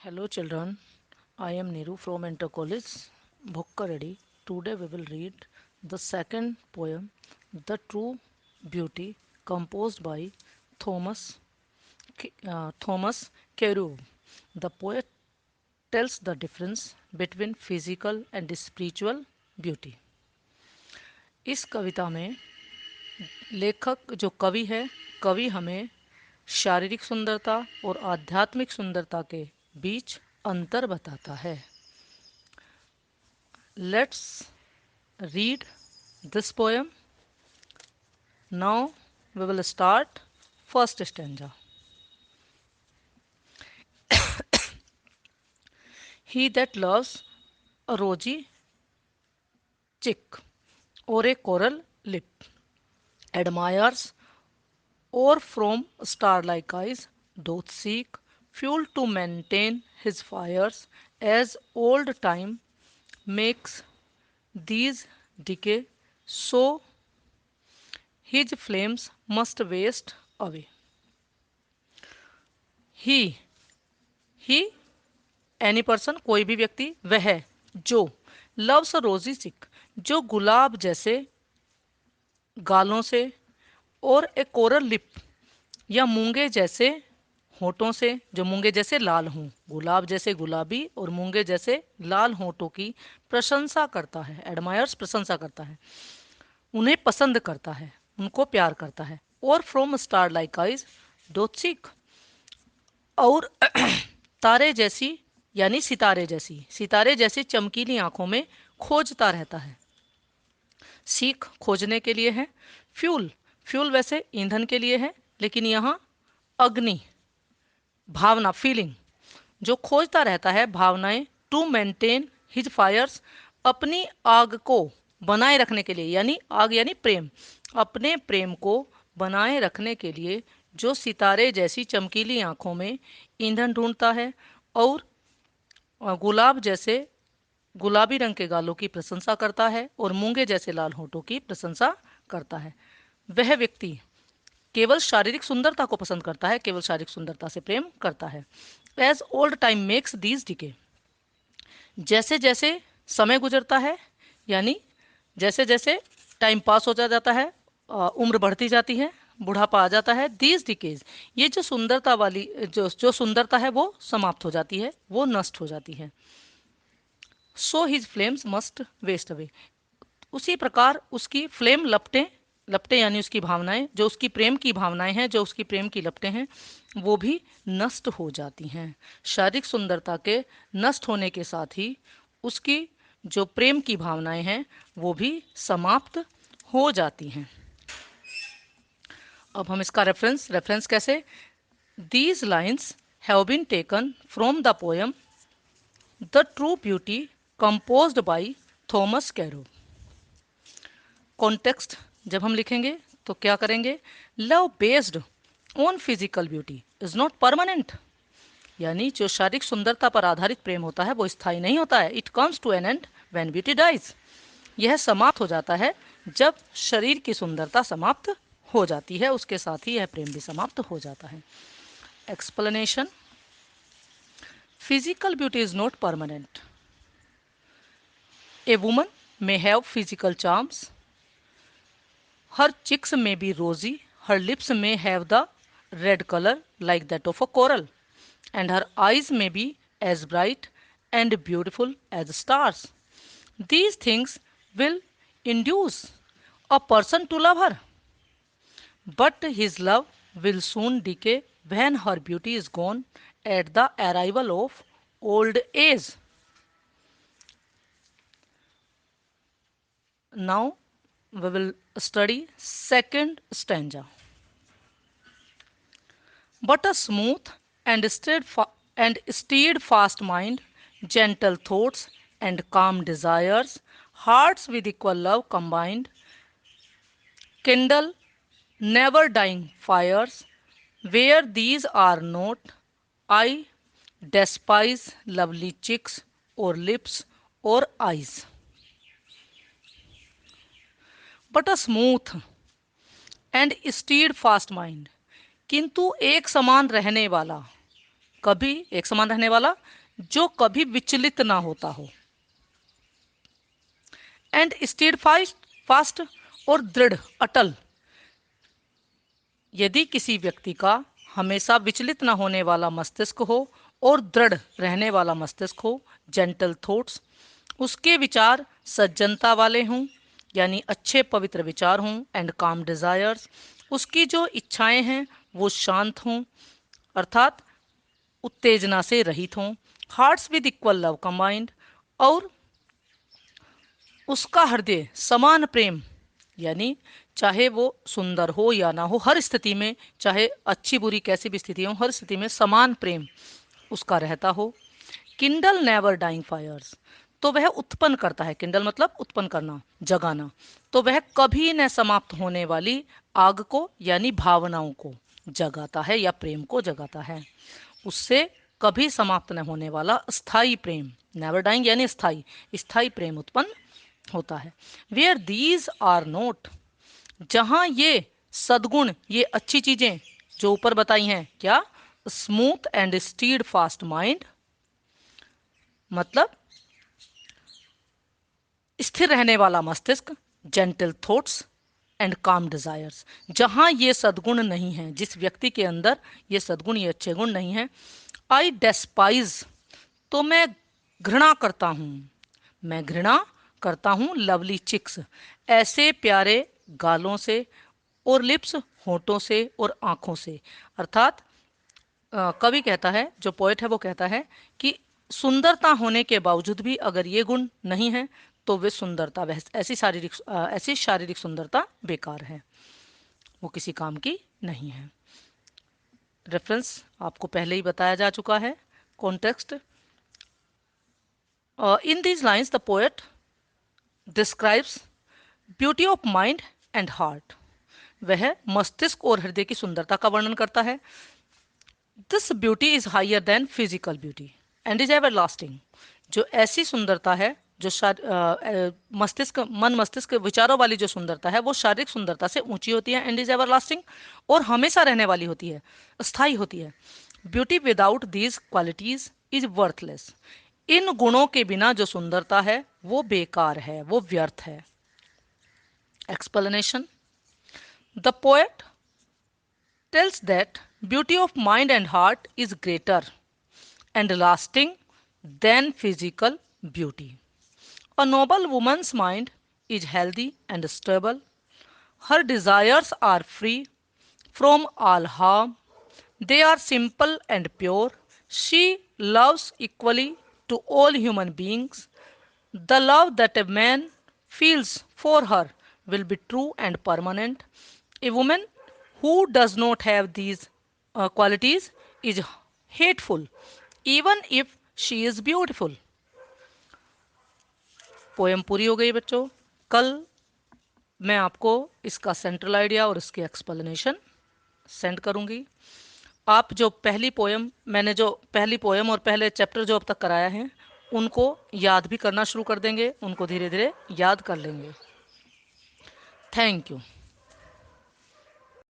Hello children, I am Niru from Enter College, Bhokka Ready. Today we will read the second poem, The True Beauty, composed by Thomas Thomas Carew. The poet tells the difference between physical and spiritual beauty. इस कविता में लेखक जो कवि है, कवि हमें शारीरिक सुंदरता और आध्यात्मिक सुंदरता के बीच अंतर बताता है. Let's read this poem. Now we will start first stanza. He that loves a rosy cheek or a coral lip admires or from star-like eyes doth seek fuel to maintain his fires as old time makes these decay, so his flames must waste away. He he any person कोई भी व्यक्ति, वह जो loves रोजी चिक जो गुलाब जैसे गालों से और ए कोरल लिप या मूंगे जैसे होठों से, जो मूंगे जैसे लाल हों, गुलाब जैसे गुलाबी और मूंगे जैसे लाल होठों की प्रशंसा करता है. एडमायर्स प्रशंसा करता है, उन्हें पसंद करता है, उनको प्यार करता है. और from star like eyes doth seek, और तारे जैसी यानी सितारे जैसी चमकीली आंखों में खोजता रहता है. सीख खोजने के लिए है. फ्यूल फ्यूल वैसे ईंधन के लिए है, लेकिन यहाँ अग्नि भावना फीलिंग, जो खोजता रहता है भावनाएं. टू मेंटेन हिज फायर्स, अपनी आग को बनाए रखने के लिए, यानी आग यानी प्रेम, अपने प्रेम को बनाए रखने के लिए जो सितारे जैसी चमकीली आंखों में ईंधन ढूंढता है और गुलाब जैसे गुलाबी रंग के गालों की प्रशंसा करता है और मूंगे जैसे लाल होठों की प्रशंसा करता है. वह व्यक्ति केवल शारीरिक सुंदरता को पसंद करता है, केवल शारीरिक सुंदरता से प्रेम करता है. As old time makes these decay, जैसे जैसे समय गुजरता है, यानी जैसे जैसे टाइम पास हो जाता है, उम्र बढ़ती जाती है, बुढ़ापा आ जाता है. दीज डिकेज, ये जो सुंदरता वाली जो सुंदरता है वो समाप्त हो जाती है, वो नष्ट हो जाती है. So his flames must waste away, उसी प्रकार उसकी फ्लेम लपटें, लपटें यानी उसकी भावनाएं, जो उसकी प्रेम की भावनाएं हैं, जो उसकी प्रेम की लपटें हैं, वो भी नष्ट हो जाती हैं. शारीरिक सुंदरता के नष्ट होने के साथ ही उसकी जो प्रेम की भावनाएं हैं वो भी समाप्त हो जाती हैं. अब हम इसका रेफरेंस रेफरेंस कैसे. These lines have been taken from the poem the true beauty composed by Thomas Carew. Context जब हम लिखेंगे तो क्या करेंगे. Love based on physical beauty is not permanent, यानी जो शारीरिक सुंदरता पर आधारित प्रेम होता है वो स्थायी नहीं होता है. It comes to an end when beauty dies, यह समाप्त हो जाता है जब शरीर की सुंदरता समाप्त हो जाती है, उसके साथ ही यह प्रेम भी समाप्त हो जाता है. Explanation. Physical beauty is not permanent. A woman may have physical charms. Her cheeks may be rosy, her lips may have the red color like that of a coral, and her eyes may be as bright and beautiful as stars. These things will induce a person to love her, but his love will soon decay when her beauty is gone at the arrival of old age. Now we will study second stanza. But a smooth and steadfast mind, gentle thoughts and calm desires, hearts with equal love combined, kindle never dying fires. Where these are not, I despise lovely cheeks or lips or eyes. But a smooth and stead fast mind, किंतु एक समान रहने वाला कभी एक समान रहने वाला, जो कभी विचलित ना होता हो। एंड स्टीड फास्ट फास्ट और दृढ़ अटल। यदि किसी व्यक्ति का हमेशा विचलित न होने वाला मस्तिष्क हो और दृढ़ रहने वाला मस्तिष्क हो, जेंटल थॉट्स, उसके विचार सज्जनता वाले हों, यानी अच्छे पवित्र विचार हों, एंड काम डिजायर्स, उसकी जो इच्छाएं हैं वो शांत हों, अर्थात उत्तेजना से रहित हों, hearts with equal love combined, और उसका हृदय समान प्रेम, यानी चाहे वो सुंदर हो या ना हो, हर स्थिति में, चाहे अच्छी बुरी कैसी भी स्थिति हो, हर स्थिति में समान प्रेम उसका रहता हो। किंडल नेवर डाइंग फायर्स, तो वह उत्पन्न करता है, किंडल मतलब उत्पन्न करना, जगाना, तो वह कभी न समाप्त होने वाली आग को यानी भावनाओं को जगाता है या प्रेम को जगाता है। उससे कभी समाप्त न होने वाला स्थायी प्रेम, नेवर डाइंग यानी स्थायी, स्थायी प्रेम उत्पन्न होता है। वेयर दीज आर नोट, जहां ये सद्गुण, ये अच्छी चीजें जो ऊपर बताई हैं, क्या, smooth and stead fast mind, मतलब स्थिर रहने वाला मस्तिष्क, जेंटल थॉट्स एंड काम डिजायर्स, जहां ये सद्गुण नहीं है, जिस व्यक्ति के अंदर ये सद्गुण, ये अच्छे गुण नहीं है। आई डेस्पाइज, तो मैं घृणा करता हूं, मैं घृणा करता हूं, लवली चिक्स, ऐसे प्यारे गालों से, और लिप्स होठों से और आंखों से, अर्थात कवि कहता है, जो पोएट है वो कहता है कि सुंदरता होने के बावजूद भी अगर ये गुण नहीं है तो वे सुंदरता, वह ऐसी शारीरिक सुंदरता बेकार है, वो किसी काम की नहीं है। रेफरेंस आपको पहले ही बताया जा चुका है। Context, in these lines the poet describes beauty of mind and heart, वह मस्तिष्क और हृदय की सुंदरता का वर्णन करता है। This beauty is higher than physical beauty and is everlasting, जो ऐसी सुंदरता है, जो मस्तिष्क, मन मस्तिष्क विचारों वाली जो सुंदरता है वो शारीरिक सुंदरता से ऊंची होती है, एंड इज एवर लास्टिंग, और हमेशा रहने वाली होती है, स्थायी होती है। Beauty without these qualities is worthless, इन गुणों के बिना जो सुंदरता है वो बेकार है, वो व्यर्थ है। Explanation, the poet tells that beauty of mind and heart is greater and lasting than physical beauty. A noble woman's mind is healthy and stable. Her desires are free from all harm. They are simple and pure. She loves equally to all human beings. The love that a man feels for her will be true and permanent. A woman who does not have these qualities is hateful, even if she is beautiful. Poem पूरी हो गई बच्चों। कल मैं आपको इसका central idea और इसकी एक्सप्लेनेशन सेंड करूंगी। आप जो पहली पोएम और पहले चैप्टर जो अब तक कराया है उनको याद भी करना शुरू कर देंगे, उनको धीरे धीरे याद कर लेंगे। Thank you.